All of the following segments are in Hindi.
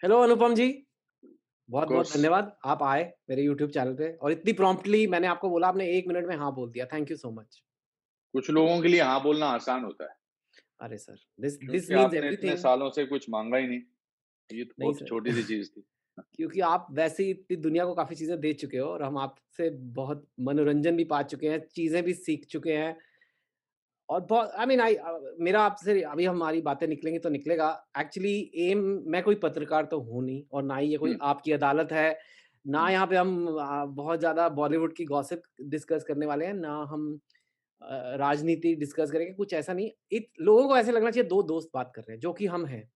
हेलो अनुपम जी, बहुत-बहुत कोर्स धन्यवाद आप आए मेरे यूट्यूब चैनल पे और इतनी प्रॉम्प्टली मैंने आपको बोला आपने 1 मिनट में हाँ बोल दिया। Thank you so much. कुछ लोगों के लिए हाँ बोलना आसान होता है, अरे सर, दिस दिस क्योंकि मीन्स आपने इतने एवरीथिंग। सालों से कुछ माँगा ही नहीं। ये तो नहीं बहुत सर, छोटी-सी चीज़ थी। क्योंकि आप वैसे ही इतनी दुनिया को काफ़ी चीज़ें दे चुके हो और हम आपसे बहुत मनोरंजन भी पा चुके हैं, चीज़ें भी सीख चुके हैं और बहुत आई मीन मेरा आपसे अभी हमारी बातें निकलेंगी तो निकलेगा। एक्चुअली एम मैं कोई पत्रकार तो हूँ नहीं और ना ही ये कोई हुँ, आपकी अदालत है, ना हुँ। यहाँ पे हम बहुत ज़्यादा बॉलीवुड की गॉसिप डिस्कस करने वाले हैं, ना हम राजनीति डिस्कस करेंगे, कुछ ऐसा नहीं। लोगों को ऐसे लगना चाहिए 2 दोस्त बात कर रहे हैं, जो कि हम हैं।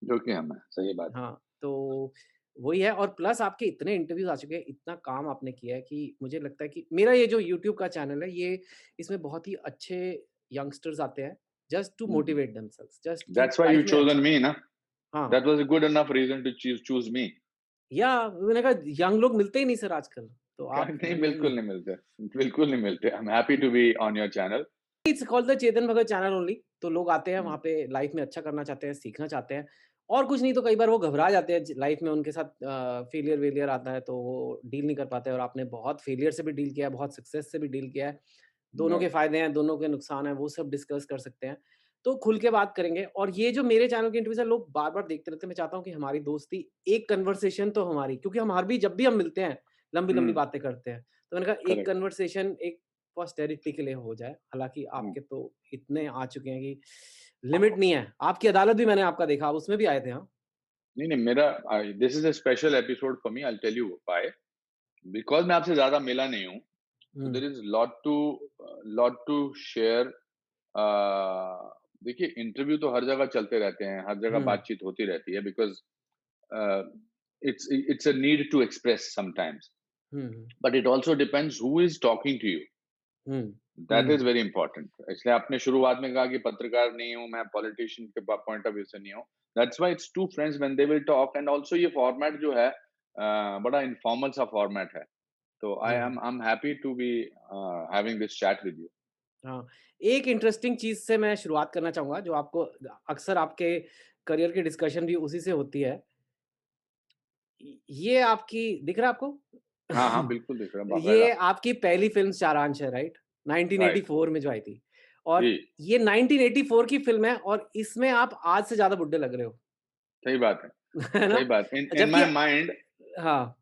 जो कि हम हैं, सही बात है। हाँ, तो वही है और प्लस आपके इतने इंटरव्यूज़ आ चुके हैं, इतना काम आपने किया है कि मुझे लगता है कि मेरा ये जो यूट्यूब का चैनल है, ये इसमें बहुत ही अच्छे यंगस्टर्स आते हैं, just to hmm, hmm. Motivate themselves, just कि दैट्स व्हाई यू लाइफ में चोज़न अच्छा मी ना, हाँ, that was a good enough reason to choose me. या मैंने कहा यंग लोग मिलते ही नहीं सर आजकल, तो क्या आप नहीं, यंग बिल्कुल नहीं मिलते, बिल्कुल नहीं मिलते। I am happy to be on your channel. It's called the Chetan Bhagat channel only. तो लोग आते हैं हुँ, वहाँ पे लाइफ में अच्छा करना चाहते हैं, सीखना चाहते हैं और कुछ नहीं तो कई बार वो घबरा जाते हैं लाइफ में उनके साथ फेलियर-वेलियर आता है तो वो डील नहीं कर पाते और आपने बहुत फेलियर से भी डील किया है, बहुत सक्सेस से भी डील किया है। दोनों के राइट, फ़ायदे हैं, दोनों के नुकसान हैं, वो सब डिस्कस कर सकते हैं। तो खुल के बात करेंगे और ये जो मेरे चैनल के इंटरव्यूज़ हैं लोग बार-बार देखते रहते हैं। मैं चाहता हूँ कि हमारी दोस्ती एक कन्वर्सेशन तो हमारी क्योंकि हम हर भी जब भी हम मिलते हैं, लंबी-लंबी हुँ, बातें करते हैं। तो मैंने कहा एक करेक्ट, कन्वर्सेशन एक पोस्टेरिटी के लिए हो जाए। हालाँकि हुँ। आपके तो इतने आ चुके हैं कि लिमिट नहीं है। आपकी अदालत भी मैंने आपका देखा, आप उसमें भी आए थे, हाँ? नहीं, नहीं, मेरा this is a special episode for me, I will tell you why. Because मैं आपसे ज़्यादा मिला नहीं हूँ, so hmm, there is lot to share। अ, देखिए, इंटरव्यू तो हर जगह चलते रहते हैं, हर जगह हुँ, बातचीत होती रहती है, because uh, it's a need to express sometimes, hmm, hmm, but it also depends who is talking to you। Hmm, that is hmm, very important. इसलिए आपने शुरुआत में कहा कि पत्रकार नहीं हूँ मैं, पॉलिटिशियन के पॉइंट ऑफ व्यू से नहीं हूँ। That's why it's to friends when they will talk, and also ये फॉर्मेट जो है बड़ा इनफॉर्मल सा फॉर्मेट है। तो hmm. I am happy to be having this chat with you. हाँ, एक इंटरेस्टिंग चीज़ से मैं शुरुआत करना चाहूँगा जो आपको अक्सर आपके करियर की डिस्कशन भी उसी से होती है। ये आपकी दिख रहा है हाँ, हाँ, आपको? बिल्कुल दिख रहा है ये बाकायदा। आपकी पहली फ़िल्म सारांश है, राइट? राइट, 1984 में जो आई थी जी, और ये 1984 की फ़िल्म है और इसमें आप आज से ज़्यादा बुड्ढे लग रहे हो। सही बात है, है ना? सही बात। इन इन जबकि माय माइंड, हाँ,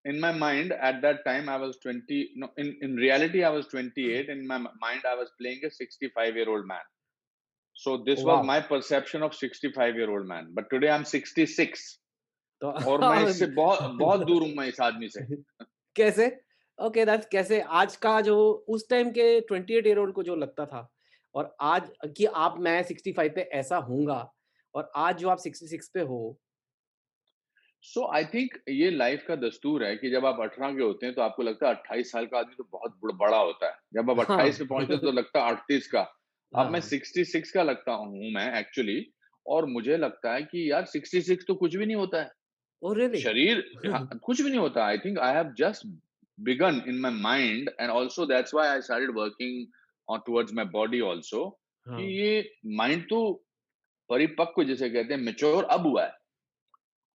at that time I was 20, no, in reality I was 28, in my mind I was playing a 65-year-old man. So this was wow! my perception of 65-year-old man, but today I'm 66, तो और मैं इससे बहुत बहुत दूर हूँ, मैं इस आदमी से। कैसे? ओके दैट्स कैसे आज का जो उस टाइम के 28 ईयर ओल्ड को जो लगता था और आज कि आप मैं 65 पे ऐसा होऊँगा और आज जो आप 66 पे हो सो आई थिंक ये लाइफ का दस्तूर है कि जब आप 18 के होते हैं तो आपको लगता है 28 साल का आदमी तो बहुत बड़ा होता है। जब आप 28 पे हाँ। पहुंचते हैं तो लगता है 38 का। अब मैं हाँ। 66 का लगता हूँ मैं एक्चुअली, और मुझे लगता है कि यार 66 तो कुछ भी नहीं होता है। Oh really? शरीर, हाँ, कुछ भी नहीं होता। I think I have just begun in my mind, and also that's why I started working on towards my body also, कि हाँ। ये माइंड तो परिपक्व जिसे कहते हैं मैच्योर अब हुआ है।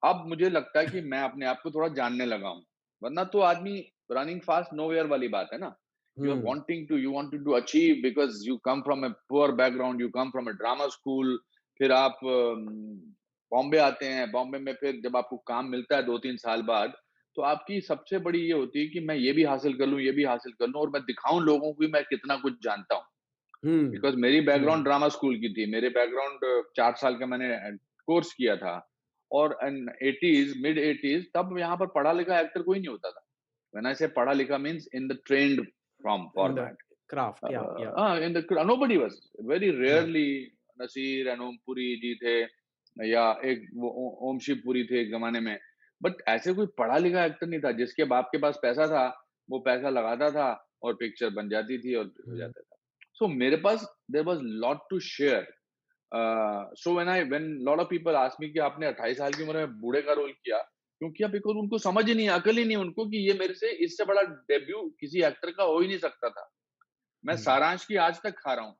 अब मुझे लगता है कि मैं अपने आप को थोड़ा जानने लगा हूँ। वरना तो आदमी रनिंग फास्ट नोवेयर वाली बात है ना। Hmm, you wanted to achieve because you come from a poor background, you come from a drama school. फिर आप बॉम्बे आते हैं। बॉम्बे में फिर जब आपको काम मिलता है 2-3 साल बाद, तो आपकी सबसे बड़ी ये होती है कि मैं ये भी हासिल कर लूँ, ये भी हासिल कर लूँ, और मैं दिखाऊँ लोगों को कि मैं कितना कुछ जानता हूँ। हुँ, बिकॉज़ मेरी बैकग्राउंड हुँ, ड्रामा स्कूल की थी। मेरे बैकग्राउंड 4 साल का मैंने कोर्स किया था, और इन 80s, मिड 80s, तब यहाँ पर पढ़ा-लिखा एक्टर कोई नहीं होता था। व्हेन आई से पढ़ा-लिखा means in the trained from in the format. Craft या in the nobody was, very हाँ, रेयरली नसीर एंड ओमपुरी जी थे, या एक वो ओम शिव पुरी थे एक ज़माने में। बट ऐसे कोई पढ़ा-लिखा एक्टर नहीं था। जिसके बाप के पास पैसा था, वो पैसा लगाता था और पिक्चर बन जाती थी और हो हुँ, जाता था। सो मेरे पास there was lot to share. So when lot of people ask me कि आपने 28 साल की उम्र में बूढ़े का रोल किया, क्यों किया? बिकॉज़ उनको समझ ही नहीं है, अकल ही नहीं है उनको कि ये मेरे से इससे बड़ा डेब्यू किसी एक्टर का हो ही नहीं सकता था। मैं हुँ, सारांश की आज तक खा रहा हूँ।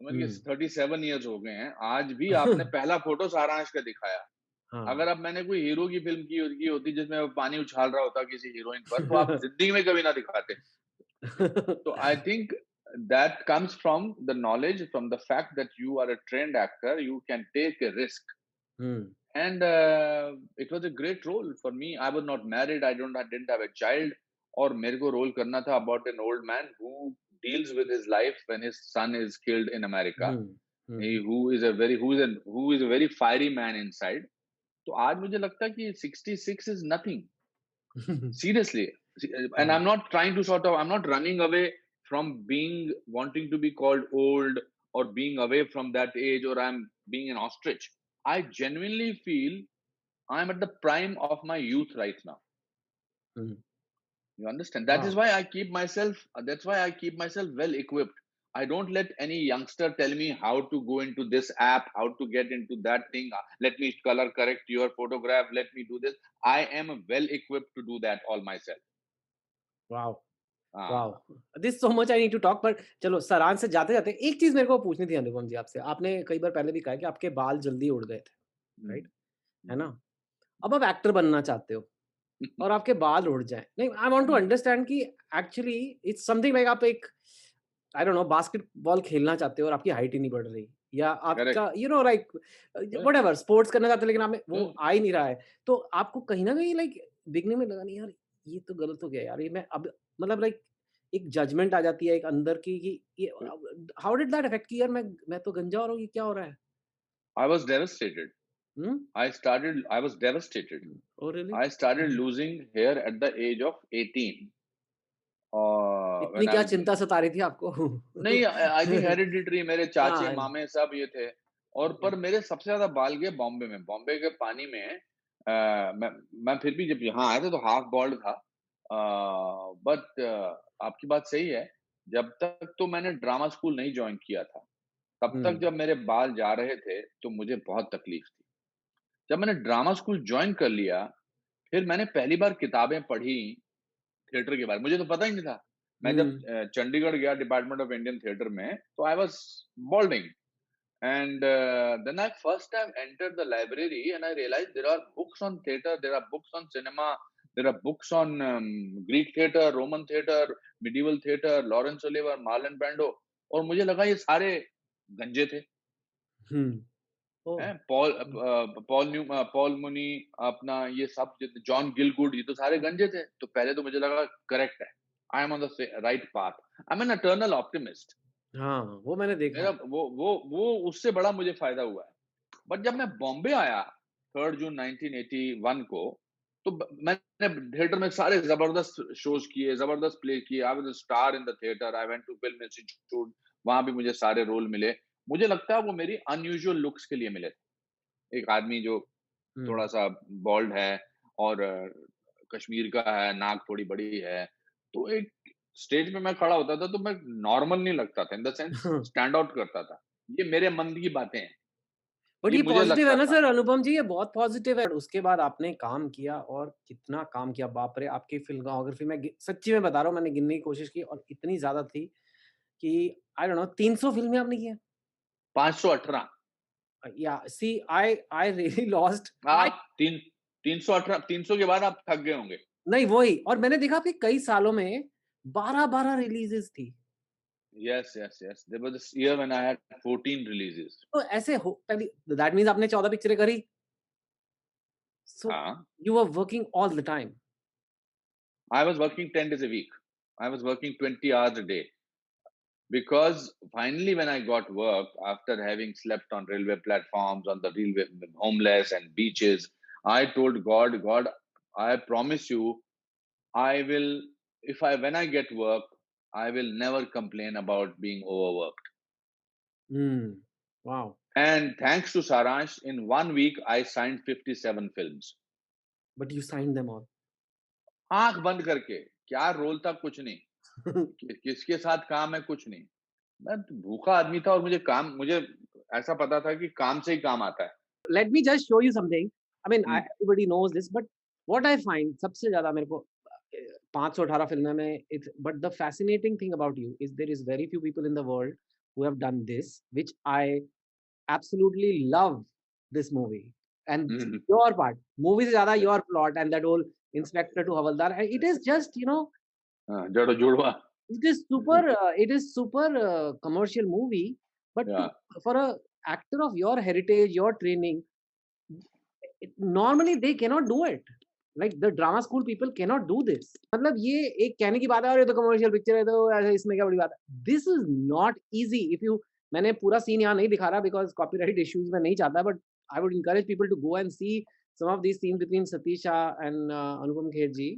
समझ गए? हुँ। 37 इयर्स हो गए हैं, आज भी आपने पहला फ़ोटो सारांश का दिखाया। हाँ। अगर अब मैंने कोई हीरो की फ़िल्म की होती जिसमें वो पानी उछाल रहा होता किसी हीरोइन पर, तो आप ज़िंदगी में कभी ना दिखाते। So I think that comes from the knowledge, from the fact that you are a trained actor, you can take a risk. Hmm, And it was a great role for me. I was not married, I didn't have a child, और मेरे को रोल करना था about an old man who deals with his life when his son is killed in America. Hmm, hmm, He, hmm. who is a very fiery man inside. तो आज मुझे लगता है कि 66 is nothing. Seriously. And हाँ, I'm not running away from being, wanting to be called old or being away from that age, or I'm being an ostrich. I genuinely feel I'm at the prime of my youth right now. Hmm, You understand? Wow! That's why I keep myself well equipped. I don't let any youngster tell me how to go into this app, how to get into that thing. Let me color correct your photograph. Let me do this. I am well equipped to do that all myself. Wow! Wow! Ah. This so much I need to talk पर चलो सारांश से जाते-जाते एक चीज़ मेरे को पूछनी थी अनुपम जी आपसे। आपने कई बार पहले भी कहा है कि आपके बाल जल्दी उड़ गए थे, Mm, राइट? है mm. ना? अब आप एक्टर बनना चाहते हो और आपके बाल उड़ जाएँ। नहीं, I want to Mm. Understand कि एक्चुअली इट्स समथिंग लाइक आप एक आई डोंट नो बास्केटबॉल खेलना चाहते हो और आपकी हाइट ही नहीं बढ़ रही या Correct. आपका you know like Yeah, whatever sports करना चाहते हो लेकिन आप में वो yeah. आ ही नहीं रहा है। तो आपको कहीं न कहीं लाइक बिगिनिंग में लगा नहीं यार ये तो गलत हो गया यार ये मैं अब मतलब लाइक एक जजमेंट आ जाती है एक अंदर की कि ये हाउ डिड दैट अफेक्ट कि यार मैं तो गंजा हो रहा हूँ, ये क्या हो रहा है? I was devastated. Hmm? I was devastated. Oh really? I started losing hair at the age of 18. इतनी When I क्या was चिंता सता रही थी आपको? नहीं, आई थिंक हेरिडिटरी, मेरे चाचे, हाँ, मामे सब ये थे। और ओके। पर मेरे सबसे ज़्यादा बाल गए बॉम्बे में। बॉम्बे के पानी में मैं फिर भी जब यहाँ आया था तो हाफ बॉल्ड था। बट आपकी बात सही है, जब तक तो मैंने ड्रामा स्कूल नहीं जॉइन किया था, तब तक हुँ, जब मेरे बाल जा रहे थे, तो मुझे बहुत तकलीफ थी। जब मैंने ड्रामा स्कूल जॉइन कर लिया, फिर मैंने पहली बार किताबें पढ़ी थिएटर के बारे में, मुझे तो पता ही नहीं था। मैं जब हुँ, चंडीगढ़ गया डिपार्टमेंट ऑफ इंडियन थिएटर में, तो I was balding and then I first time entered the library and I realised there are books on theatre, there are books on cinema, there are books on Greek theatre, Roman theatre, medieval theatre, Laurence Olivier, Marlon Brando, और मुझे लगा ये सारे गंजे थे। हुँ, ओह! हैं? हुँ, पॉल मुनी, अपना ये सब जितने जॉन गिलगुड, ये तो सारे गंजे थे। तो पहले तो मुझे लगा करेक्ट है। I M on the right path. I am an eternal optimist. हाँ, वो मैंने देखा मेरा है। वो उससे बड़ा मुझे फ़ायदा हुआ है। बट जब मैं बॉम्बे आया 3 जून 1981 को, तो मैंने थिएटर में सारे ज़बरदस्त शोज़ किए, ज़बरदस्त प्ले किए। I was a star in the theatre. I went to film institute, वहाँ भी मुझे सारे रोल मिले। मुझे लगता है वो मेरी अनयूजुअल लुक्स के लिए मिले थे। एक आदमी जो हुँ। थोड़ा-सा बॉल्ड है और कश्मीर का है, नाक थोड़ी बड़ी है। तो एक स्टेज पे मैं खड़ा होता था तो मैं नॉर्मल नहीं लगता था, in the sense stand out करता था। ये मेरे मन की बातें हैं, बट ये ये मुझे पॉज़िटिव है लगता ना था। सर अनुपम जी, ये बहुत पॉज़िटिव है। उसके बाद आपने काम किया और कितना काम किया, बाप रे! आपकी फ़िल्मोग्राफ़ी में गि सच्ची में बता रहा हूँ मैंने गिनने की कोशिश की और इतनी ज़्यादा थी कि आई डोंट नो 300 फ़िल्में आपने की हैं। 518। या सी आई रियली लॉस्ट आई आप 318, 300 के बाद आप थक गए होंगे। नहीं वही और मैंने देखा आपके कई सालों में 12-12 रिलीज़ेज़ थी। Yes, yes, yes. There was this year when I had 14 releases. तो ऐसे हो पहली दैट मीन्स आपने 14 पिक्चरें करी। सो हाँ, you were working all the time. I was working 10 days a week. I was working 20 hours a day. Because finally, when I got work after having slept on railway platforms, on the railway, homeless and beaches, I told God, God, I promise you, I will, if I, when I get work, I will never complain about being overworked. Hmm, wow! And thanks to Saransh, in 1 week, I signed 57 films. But you signed them all. आंख बंद करके, क्या रोल था कुछ नहीं, किसके साथ काम है कुछ नहीं। मैं तो भूखा आदमी था और मुझे ऐसा पता था कि काम से ही काम आता है। Let me just show you something. I mean, hmm, everybody knows this, but what I find सबसे ज़्यादा मेरे को 518 फ़िल्में में it's but the fascinating thing about you is there is very few people in the world who have done this, which I absolutely love this movie. and Mhm. your part. Movie से ज़्यादा Yeah. your plot and that whole inspector to Havaldar. And it is just, you know, जड़ो जुड़वा. it is super commercial movie, but to Yeah. for a actor of your heritage, your training, normally they cannot do it. Like the drama school people cannot do this. मतलब ये एक कहने की बात है और ये तो कमर्शियल पिक्चर है तो ऐसे इसमें क्या बड़ी बात है. This is not easy. If you मैंने पूरा सीन यहाँ नहीं दिखा रहा because copyright issues में नहीं चाहता, but I would encourage people to go and see some of these scenes between Satish Shah and Anupam Kher ji.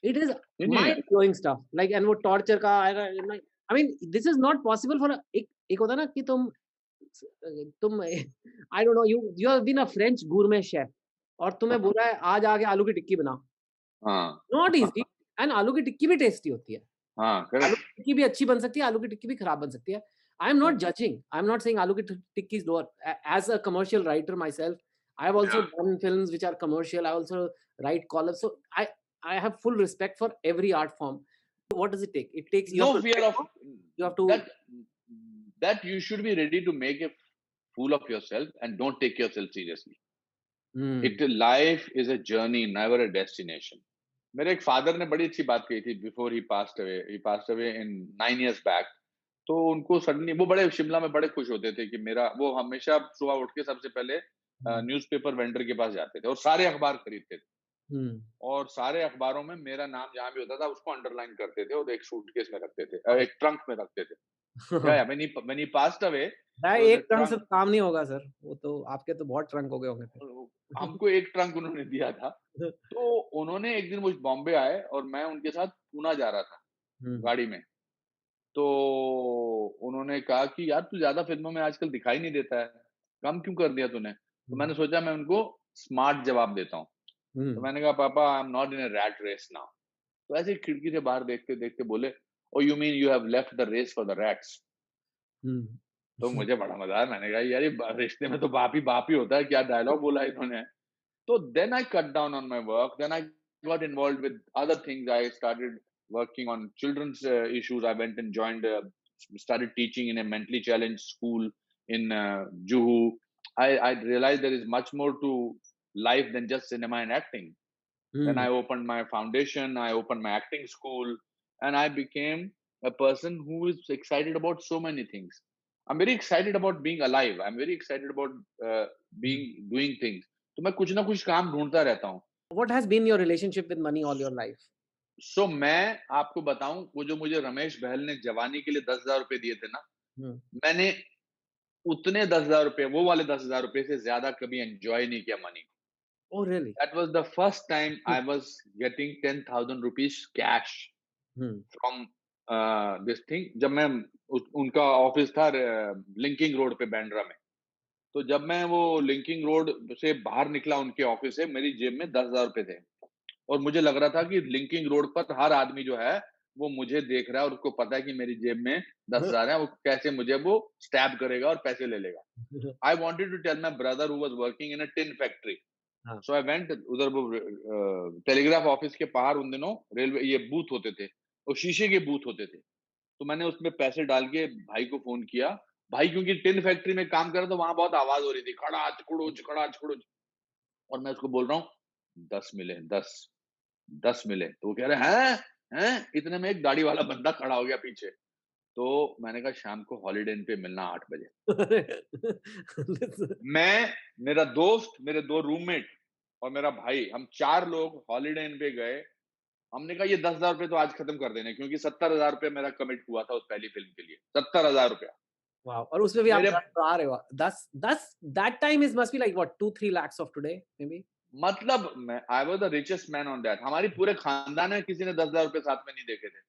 It is नहीं नहीं. mind blowing stuff. Like and वो torture का I mean this is not possible for एक होता है ना कि तुम I don't know you have been a French gourmet chef और तुम्हें हाँ. बोला है आज आके आलू की टिक्की बना. हाँ. Not easy. एंड आलू की टिक्की भी टेस्टी होती है. हाँ. आलू करेक्ट. की टिक्की भी अच्छी बन सकती है, आलू की टिक्की भी खराब बन सकती है. I am not judging, I am not saying aloo की tikki is lower. As a commercial writer myself, I have also done films which are commercial. I also write columns. So I have full respect for every art form. What does it take? It takes you No have to fear let of go. You have to that. That you should be ready to make a fool of yourself and don't take yourself seriously. It life is a journey, never a destination. मेरे एक फादर ने बड़ी अच्छी बात कही थी before he passed away in 9 years back. तो उनको सडनली वो बड़े शिमला में बड़े खुश होते थे कि मेरा वो हमेशा सुबह उठ के सबसे पहले न्यूज़पेपर वेंडर के पास जाते थे और सारे अखबार खरीदते थे और सारे अखबारों में मेरा नाम जहां भी होता था उसको अंडरलाइन करते थे और एक सूटकेस में रखते थे, एक ट्रंक में रखते थे. या when he passed away, भाई there was एक a ट्रंक से trunk. तो काम नहीं होगा सर. वो तो आपके तो बहुत ट्रंक हो गए होंगे फिर. हमको एक ट्रंक उन्होंने दिया था. तो उन्होंने एक दिन मुझे बॉम्बे आए और मैं उनके साथ पूना जा रहा था गाड़ी में. तो उन्होंने कहा कि यार तू ज्यादा फिल्मों में आजकल दिखाई नहीं देता है, कम क्यों कर दिया तूने? तो मैंने सोचा मैं उनको स्मार्ट जवाब देता हूँ. तो मैंने कहा पापा I am not in a rat race now. तो ऐसे ही खिड़की से बाहर देखते देखते बोले, oh you mean you have left the race for the rats. तो मुझे बड़ा मजा आया. मैंने कहा यार ये रिश्ते में तो बाप ही होता है. क्या डायलॉग बोला इन्होंने. So then I cut down on my work. Then I got involved with other things. I started working on children's issues. I went and started teaching in a mentally challenged school in Juhu. I realized there is much more to life than just cinema and acting. Then I opened my foundation. I opened my acting school, and I became a person who is excited about so many things. I'm very excited about being alive. I'm very excited about being doing things. तो मैं कुछ ना कुछ काम ढूंढता रहता हूँ. What has been your relationship with money all your life? सो मैं आपको बताऊं, वो जो मुझे रमेश बहल ने जवानी के लिए 10,000 रुपए दिए थे ना, मैंने उतने 10,000 रुपए, वो वाले 10,000 रुपए से ज्यादा कभी एंजॉय नहीं किया money. Oh, really? That was the first time I was getting 10,000 rupees cash from this thing. जब मैं उनका ऑफिस था लिंकिंग रोड पे बैंड्रा में. तो जब मैं वो लिंकिंग रोड से बाहर निकला उनके ऑफिस से, मेरी जेब में 10,000 रुपए थे और मुझे लग रहा था कि लिंकिंग रोड पर हर आदमी जो है वो मुझे देख रहा है और उसको पता है कि मेरी जेब में 10,000 है. वो कैसे मुझे वो स्टैब करेगा और पैसे ले लेगा. I wanted to tell my brother who was working in a tin factory. So I went उधर वो टेलीग्राफ ऑफिस के बाहर उन दिनों रेलवे ये बूथ होते थे और शीशे के बूथ होते थे. तो मैंने उसमें पैसे डाल के भाई को फोन किया. भाई क्योंकि टिन फैक्ट्री में काम कर रहा, तो वहां बहुत आवाज हो रही थी, खड़ाच खुड़ुच खड़ाच खुड़ुच. और मैं उसको बोल रहा हूँ 10 मिले, 10 मिले. तो वो कह रहे हैं इतने में एक दाढ़ी वाला बंदा खड़ा हो गया पीछे. तो मैंने कहा शाम को हॉलीडे इन पे मिलना 8 बजे. मैं, मेरा दोस्त, मेरे 2 रूममेट और मेरा भाई, हम 4 लोग हॉलीडे इन पे गए. हमने कहा ये 10,000 रुपए तो आज खत्म कर देने, क्योंकि 70,000 रुपए मेरा कमिट हुआ था उस पहली फिल्म के लिए. 70,000 रुपया. Wow. और उसमें भी आप मेरे 10 आ रहे हो. 10 that time is must be like what 2-3 lakhs of today maybe. मतलब मैं I was the richest man on that. हमारी पूरे खानदान में किसी ने 10,000 रुपए साथ में नहीं देखे थे.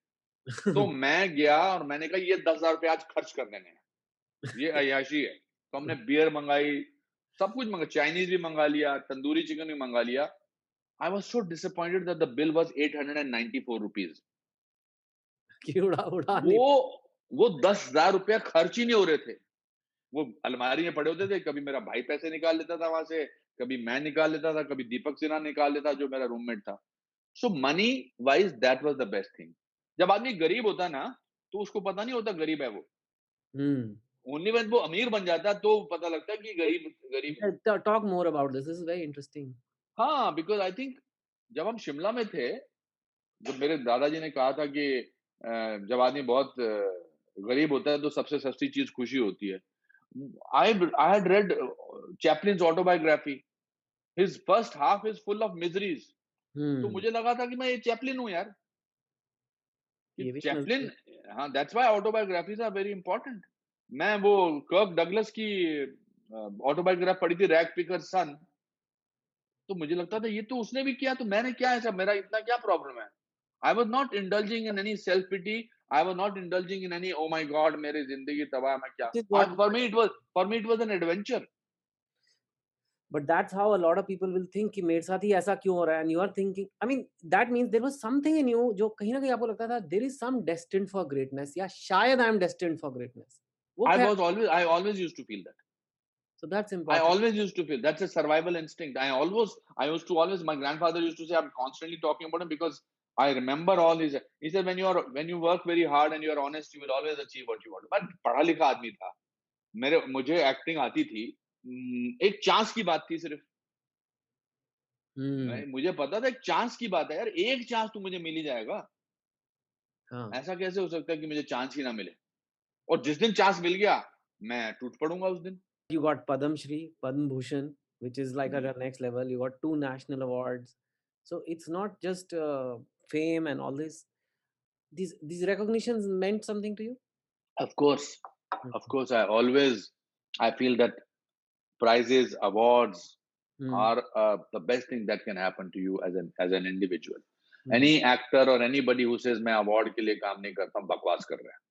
तो मैं गया और मैंने कहा ये 10,000 रुपए आज खर्च कर देने हैं, ये अय्याशी है. तो हमने बियर मंगाई, सब कुछ मंगा, चाइनीज भी मंगा लिया, तंदूरी चिकन भी मंगा लिया. I was so disappointed that the bill was 894 rupees. कि उड़ा नहीं. वो 10,000 रुपया खर्च ही नहीं हो रहे थे. वो अलमारी में पड़े होते थे. कभी मेरा भाई पैसे निकाल लेता था वहां से, कभी मैं निकाल लेता था, कभी दीपक सिन्हा निकाल लेता जो मेरा रूममेट था. So money wise that was the best thing. जब आदमी गरीब होता ना तो उसको पता नहीं होता गरीब है वो. ओनली व्हेन वो अमीर बन जाता है तो पता लगता है कि गरीब गरीब है। Talk more about this. This is very interesting. हाँ, बिकॉज़ आई थिंक जब हम शिमला में थे, जब मेरे दादाजी ने कहा था कि जब आदमी बहुत गरीब होता है तो सबसे सस्ती चीज़ खुशी होती है। I had read Chaplin's autobiography, his first half is full of miseries. तो Hmm. मुझे लगा था कि मैं ये चैपलिन हूँ यार, कि ये भी एक चैपलिन। नज़रिया हाँ, that's why autobiographies are very important. मैं वो कर्क डगलस की ऑटोबायोग्राफ पढ़ी थी, रैग पिकर्स सन। तो मुझे लगता था ये तो उसने भी किया, तो मैंने क्या ऐसा, मेरा इतना क्या प्रॉब्लम है? I was not indulging in any self pity, I was not indulging in any oh my God मेरी ज़िंदगी तबाह, मैं क्या, which is what for me it was an adventure. but that's how a lot of people will think कि मेरे साथ ही ऐसा क्यों हो रहा है, and you are thinking, I mean that means there was something in you जो कहीं न कहीं आपको लगता था there is some destined for greatness या शायद I am destined for greatness. वो ख़ैर I always used to feel that. so that's I important. always used to feel that's a survival instinct. I used to always, my grandfather used to say, I'm constantly talking about him because I remember all his, he said, when you work very hard and you are honest, you will always achieve what you want. मैं पढ़ा लिखा आदमी था, मुझे एक्टिंग आती थी, एक चांस की बात थी सिर्फ। हुँ, मुझे पता था एक चांस की बात है यार, एक चांस तो मुझे मिल ही जाएगा। हाँ. ऐसा कैसे हो सकता है कि मुझे चांस ही ना मिले, और जिस दिन चांस मिल गया मैं टूट पड़ूंगा उस दिन। You got Padam Shri, Padma Bhushan, which is like hmm, a next level. You got 2 national awards. So it's not just fame and all this. These recognitions meant something to you? of course, of Mhm. course, I feel that prizes, awards Hmm. are the best thing that can happen to you as an individual. Hmm. Any actor or anybody who says मैं अवार्ड के लिए काम नहीं करता हूँ, बकवास कर रहे हैं,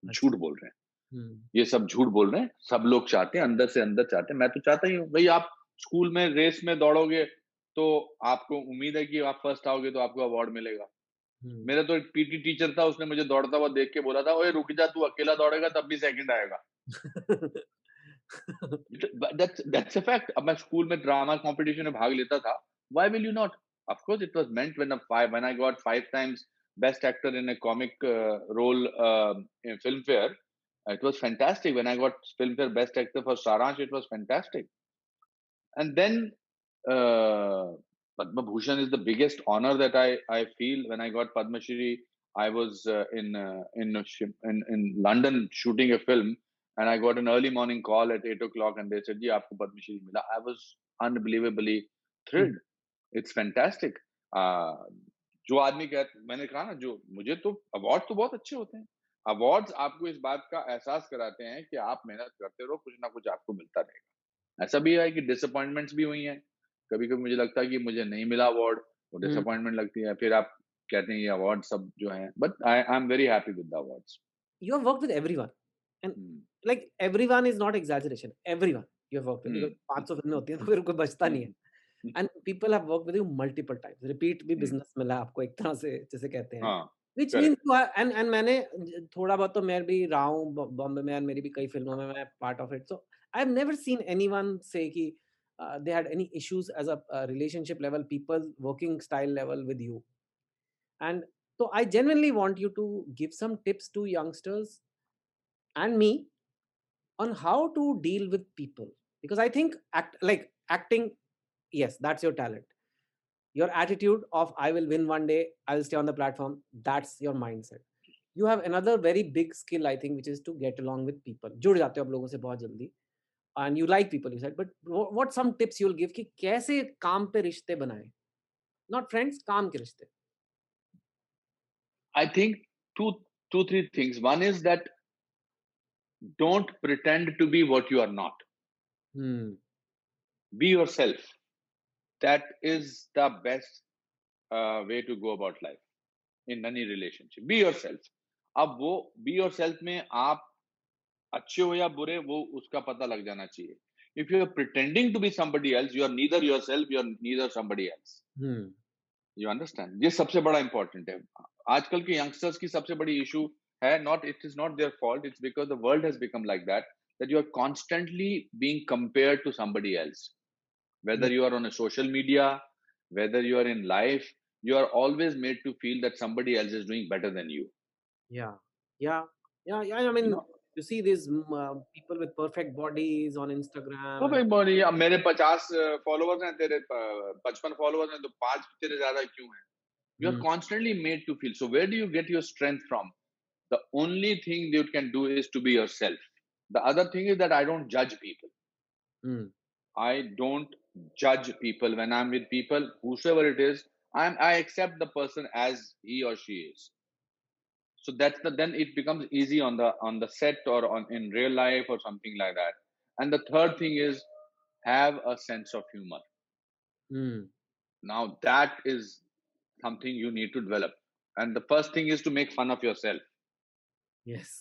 अच्छा. झूठ बोल रहे हैं। Hmm. ये सब झूठ बोल रहे हैं। सब लोग चाहते हैं, अंदर से अंदर चाहते हैं। मैं तो चाहता ही हूँ। भई आप स्कूल में रेस में दौड़ोगे, तो आपको उम्मीद है कि आप फर्स्ट आओगे तो आपको अवार्ड मिलेगा। Hmm. मेरा तो एक पीटी टीचर था, उसने मुझे दौड़ता हुआ देख के बोला था, "ओए रुक जा, तू अकेला दौड़ेगा तब भी सेकंड आएगा।" That's a fact. अब मैं स्कूल में ड्रामा कॉम्पिटिशन में भाग लेता था। Why will you not? Of course it was meant when I got 5 times best actor in a comic role in Filmfare, it was fantastic. When I got Filmfare Best Actor for Saransh, it was fantastic. And then Padma Bhushan is the biggest honor that I feel. When I got Padma Shri, I was in London shooting a film, and I got an early morning call at 8 o'clock, and they said, "Ji, aapko Padma Shri mila." I was unbelievably Hmm. thrilled. It's fantastic. Uh, जो आदमी कह मैंने कहा ना, जो मुझे तो अवार्ड तो बहुत अच्छे होते हैं। अवार्ड्स आपको इस बात का एहसास कराते हैं कि आप मेहनत करते रहो, कुछ ना कुछ आपको मिलता रहेगा। ऐसा भी है कि डिसअपॉइंटमेंट्स भी हुई हैं। कभी-कभी मुझे लगता है कि मुझे नहीं मिला अवार्ड, वो Hmm. डिसअपॉइंटमेंट लगती है। फिर आप कहते हैं ये अवार्ड सब जो हैं, but I am very happy with the awards. You have worked with everyone, and hmm, like everyone is not exaggeration. Everyone you have worked with hmm, because 500 फिल्में हुँ, होती हैं तो हुँ, फिर कोई बचता हुँ, नहीं है. हुँ, And people have worked with you multiple times. Repeat भी हुँ, business मिला है आपको एक तरह से जिसे कहते हैं. हाँ, Which means correct. you are and मैंने थोड़ा बहुत तो मैं भी रहा हूँ बॉम्बे में and मेरी भी कई फिल्मों में मैं part of it. So I've never seen anyone say कि they had any issues as a relationship level, people working style level with you. And so I genuinely want you to give some tips to youngsters and me on how to deal with people because I think acting, yes, that's your talent. Your attitude of I will win one day, I will stay on the platform, that's your mindset. You have another very big skill I think which is to get along with people. जुड़ जाते हो आप लोगों से बहुत जल्दी and you like people you said, but what some tips you'll give कि कैसे काम पे रिश्ते बनाएं, not friends, काम के रिश्ते. I think 2 3 things. One is that don't pretend to be what you are not. Hmm. Be yourself. That is the best way to go about life in any relationship. Be yourself. अब वो be yourself में आप अच्छे हो या बुरे, वो उसका पता लग जाना चाहिए। If you are pretending to be somebody else, you are neither yourself, you are neither somebody else. Hmm. You understand? ये सबसे बड़ा important है। आजकल के youngsters की सबसे बड़ी issue है, not it is not their fault, it's because the world has become like that you are constantly being compared to somebody else. Yeah. Whether you are on a social media, whether you are in life, you are always made to feel that somebody else is doing better than you. Yeah. Yeah. Yeah. Yeah. I You mean, know? You see these people with perfect bodies on Instagram तो and भाई बोली अब मेरे 50 फॉलोवर्स हैं, तेरे 55 फॉलोवर्स हैं, तो 5 तेरे ज्यादा क्यों हैं? You are mm, constantly made to feel. So where do you get your strength from? The only thing you can do is to be yourself. The other thing is that I don't judge people. mm, I don't judge people. When I'm with people, whosoever it is, I accept the person as he or she is. So that's the then it becomes easy on the set or on in real life or something like that. And the third thing is have a sense of humor. mm, Now that is something you need to develop. And the first thing is to make fun of yourself. yes.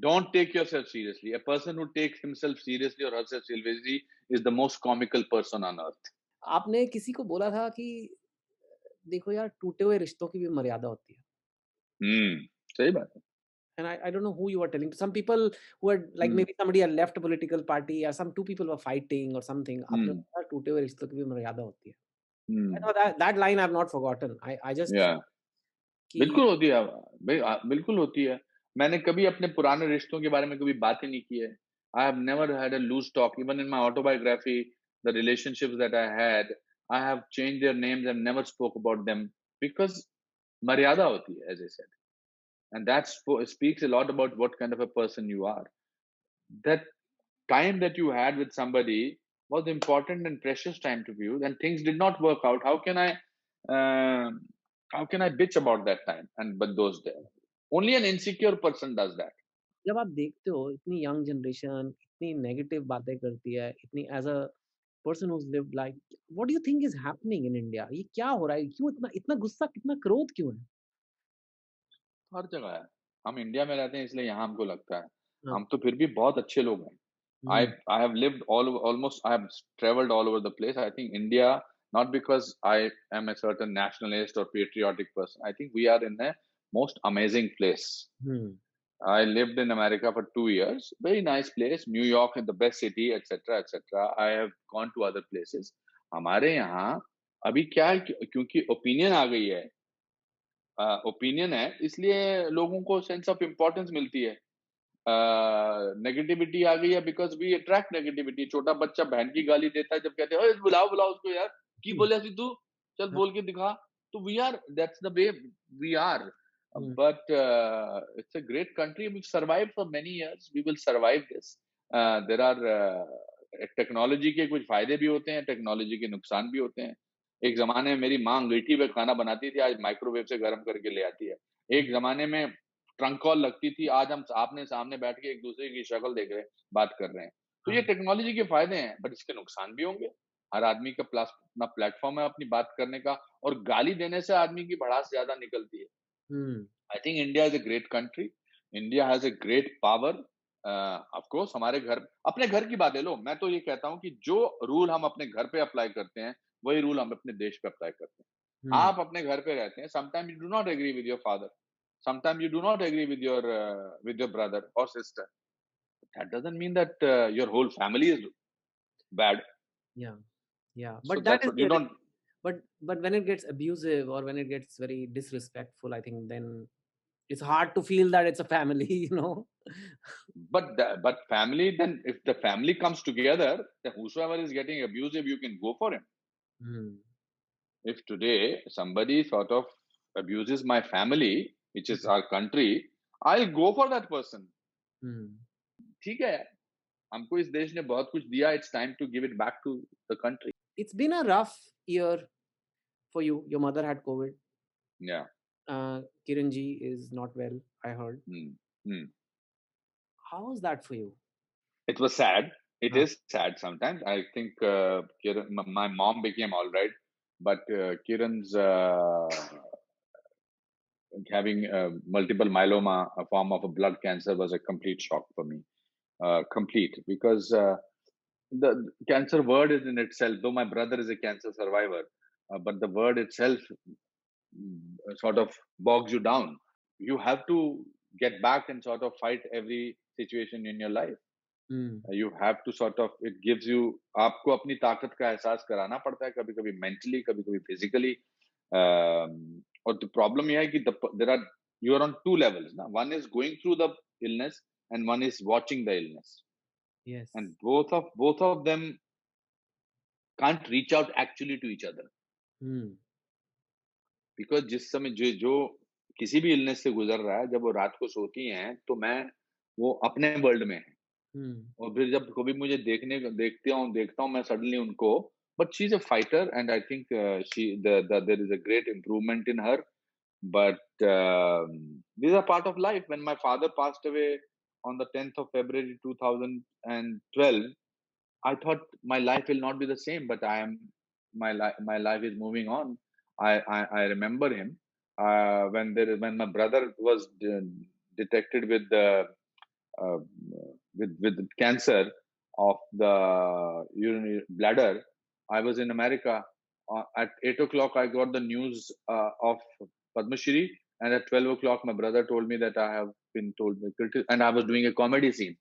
Don't take yourself seriously. A person who takes himself seriously or herself seriously is the most comical person on earth. आपने किसी को बोला था कि देखो यार टूटे हुए रिश्तों की भी मर्यादा होती है। Hmm. सही बात है। And I don't know who you are telling. Some people who had like Hmm. maybe somebody had left a political party or some two people were fighting or something. आपने Hmm. बोला टूटे हुए रिश्तों की भी मर्यादा होती है। I Hmm. know that line I've not forgotten. I just या think कि बिल्कुल होती है। बिल्कुल होती है। मैंने कभी अपने पुराने रिश्तों के बारे में कभी बात ही नहीं की है। I have never had a loose talk even in my autobiography the relationships that I have changed their names and never spoke about them because मर्यादा होती है as I said and that speaks a lot about what kind of a person you are. That time that you had with somebody was important and precious time to you and things did not work out uh, how can I bitch about that time and but those days only an insecure person does that. जब आप देखते हो इतनी यंग जनरेशन इतनी नेगेटिव बातें करती है, इतनी as a person whose lived life what do you think is happening in India? ये क्या हो रहा है? क्यों इतना इतना गुस्सा, कितना क्रोध क्यों है? हर जगह है। हम इंडिया में रहते हैं इसलिए यहाँ हमको लगता है हाँ, हम तो फिर भी बहुत अच्छे लोग हैं। हुँ, I have lived almost I have traveled all over the place. I think India, not because I am a certain nationalist or patriotic person. I think we are in a most amazing place. Hmm, I lived in America for 2 years. Very nice place. New York is the best city, etc., etc. I have gone to other places. हमारे यहाँ अभी क्या है क्योंकि ओपिनियन आ गई है ओपिनियन है इसलिए लोगों को सेंस ऑफ इम्पोर्टेंस मिलती है नेगेटिविटी आ गई है बिकॉज वी अट्रैक्ट नेगेटिविटी छोटा बच्चा बहन की गाली देता है जब कहते हैं "ओए, बुलाओ बुलाओ उसको यार की हुँ, बोले तू चल हाँ, बोल के दिखा तो we are that's the way we are हुँ, but it's a great country we've survived for many years we will survive this there are technology के कुछ फायदे भी होते हैं टेक्नोलॉजी के नुकसान भी होते हैं एक जमाने में मेरी माँ अंगीठी पे खाना बनाती थी आज माइक्रोवेव से गर्म करके ले आती है हुँ, एक जमाने में ट्रंक कॉल लगती थी आज हम आपने सामने बैठ के एक दूसरे की शक्ल देख रहे हैं बात कर रहे हैं तो ये हाँ, टेक्नोलॉजी के फायदे हैं बट इसके नुकसान भी होंगे हर आदमी का अपना प्लेटफॉर्म है अपनी बात करने का और गाली देने से आदमी की भड़ास ज्यादा निकलती है हुँ, I think India is a great country India has a great power of course हमारे घर अपने घर की बात ले लो मैं तो ये कहता हूँ कि जो रूल हम अपने घर पे अप्लाई करते हैं वही रूल हम अपने देश पे अप्लाई करते हैं हुँ, आप अपने घर पे रहते हैं sometime you do not agree with your father sometime you do not agree with your brother और sister that doesn't mean that your whole family is bad yeah, yeah, so but that that's is what you the don't but when it gets abusive or when it gets very disrespectful, I think then it's hard to feel that it's a family, you know? but family then if the family comes together then whosoever is getting abusive you can go for him Hmm. if today somebody sort of abuses my family, which is our country, I'll go for that person. Hmm. ठीक है यार हमको इस देश ने बहुत कुछ दिया it's time to give it back to the country. It's been a rough year for you. Your mother had COVID. Yeah. Kiranji is not well, I heard. Hmm. Hmm. How was that for you? It was sad. It Huh. is sad sometimes. I think my mom became all right, but Kiran's having multiple myeloma, a form of a blood cancer, was a complete shock for me. Complete because the cancer word is in itself, though my brother is a cancer survivor, but the word itself sort of bogs you down. You have to get back and sort of fight every situation in your life. Hmm. You have to sort of, it gives you, आपको अपनी ताकत का एहसास कराना पड़ता है कभी कभी mentally, कभी कभी physically. और the problem यह है कि there are, you are on two levels. ना? One is going through the illness, and one is watching the illness. Yes. And both of them can't reach out actually to each other. Hmm. Because जिस समय जो जो किसी भी इलनेस से गुज़र रहा है, जब वो रात को सोती हैं, तो वो अपने वर्ल्ड में है। Hmm. और फिर जब कभी मुझे देखता हूँ मैं सडनली उनको, but she is a fighter and I think she there is a great improvement in her, but these are part of life. When my father passed away on the 10th of February 2012, I thought my life will not be the same, but my life is moving on. I remember him when my brother was detected with the uh, with cancer of the urinary bladder. I was in America. At 8 o'clock, I got the news of Padma Shri, and at 12 o'clock, my brother told me that I have been told, and I was doing a comedy scene.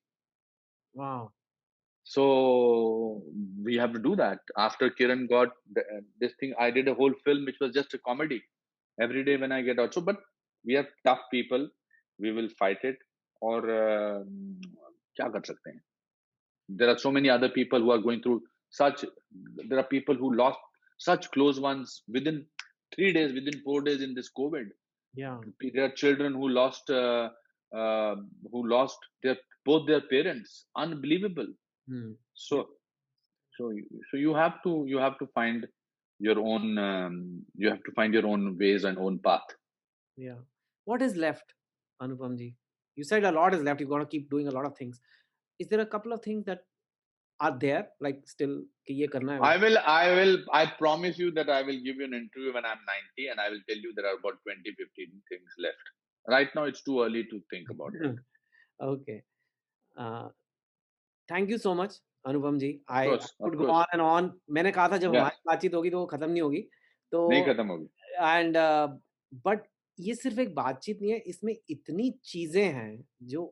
Wow. So we have to do that. After Kiran got this thing, I did a whole film which was just a comedy. Every day when I get out. So, but we are tough people. We will fight it. Or क्या कर सकते हैं? There are so many other people who are going through such. There are people who lost such close ones within 3 days, within 4 days in this COVID. Yeah. There are children uh, who lost both their parents. Unbelievable. Hmm. So so you have to find your own ways and own path. Yeah. What is left, Anupam ji? You said a lot is left. You're gonna keep doing a lot of things. Is there a couple of things that are there, like still कि ये करना है I मुझे? will I will I promise you that I will give you an interview when I'm 90 and I will tell you there are about 20-15 things left. Right now it's too early to think about it. Okay. Uh, Thank you so much, Anupam ji. I Of could go course. on and on. मैंने कहा था जब Yeah, हमारी बातचीत होगी तो वो खत्म नहीं होगी। तो नहीं खत्म होगी. एंड बट ये सिर्फ एक बातचीत नहीं है, इसमें इतनी चीज़ें हैं जो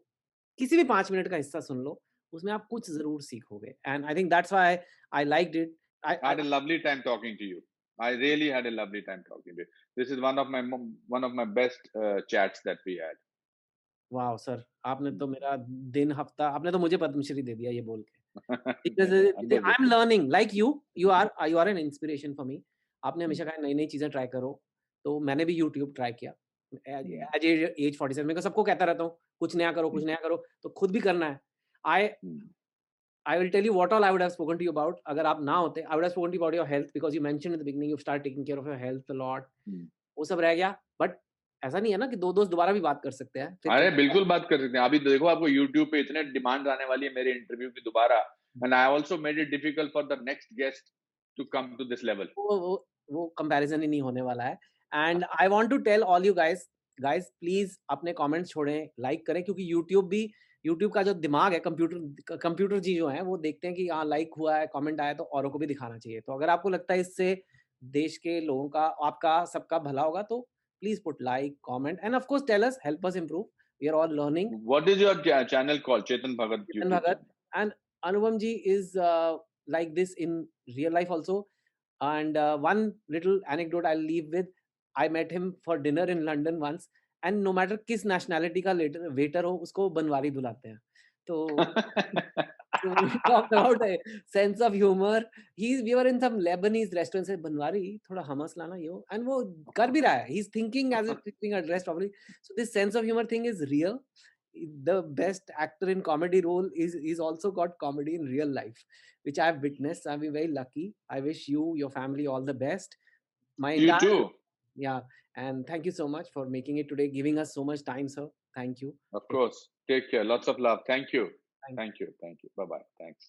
किसी भी 5 मिनट का हिस्सा सुन लो, उसमें आप कुछ ज़रूर सीखोगे and I think that's why I liked it. I had a lovely time talking to you. I really had a lovely time talking to you. This is one of my best chats that we had. Wow sir! आपने तो मेरा दिन, हफ्ता आपने तो मुझे पद्मश्री दे दिया ये बोल के। Because I am Unbelievable. Learning like you, you are an inspiration for me. आपने हमेशा कहा नई-नई चीज़ें ट्राई करो, तो मैंने भी यूट्यूब ट्राई किया। एज Mm, एज एज 47 मैं तो सबको कहता रहता हूँ, कुछ mm, नया करो, तो खुद भी करना है। I mm, I will tell you what all I would have spoken to you about अगर आप ना होते। I would have spoken to you about your health because you mentioned in the beginning you start taking care of your health a lot. mm. वो सब रह गया, बट ऐसा नहीं है ना कि 2 दोस्त दोबारा भी बात कर सकते हैं। फिर अरे कभी बिल्कुल बात कर सकते हैं। अभी देखो आपको यूट्यूब पे इतने डिमांड आने वाली है मेरे इंटरव्यू की दोबारा, and I also made it difficult for the next guest to come to this level. वो कंपैरिज़न ही नहीं होने वाला है। And I want to tell all you guys, please अपने कमेंट्स छोड़ें, लाइक करें क्योंकि यूट्यूब का जो दिमाग है, कंप्यूटर जी जो हैं वो देखते हैं कि हाँ, लाइक हुआ है, कमेंट आया तो औरों को भी दिखाना चाहिए। तो अगर आपको लगता है इससे देश के लोगों का, आपका, सबका भला होगा तो please put like, comment and of course tell us, help us improve. We are all learning. What is your channel called? Chetan Bhagat Chetan YouTube Bhagat channel. and Anupam ji is like this in real life also. And one little anecdote I'll leave with, I met him for dinner in London once, and no matter किस nationality का waiter हो, उसको बनवारी बुलाते हैं। तो so we talked about a sense of humor. We were in some Lebanese restaurant, said Banwari थोड़ा hummus लाना यो, and वो कर भी रहा है. He's thinking as if he's being addressed probably. So this sense of humor thing is real. The best actor in comedy role is also got comedy in real life, which I've witnessed. I've been very lucky. I wish you, your family, all the best. My You entire too. yeah, and thank you so much for making it today, giving us so much time, sir. Thank you. Of course. Take care. Lots of love. Thank you. Thank you. Thank you. Thank you. Bye bye. Thanks.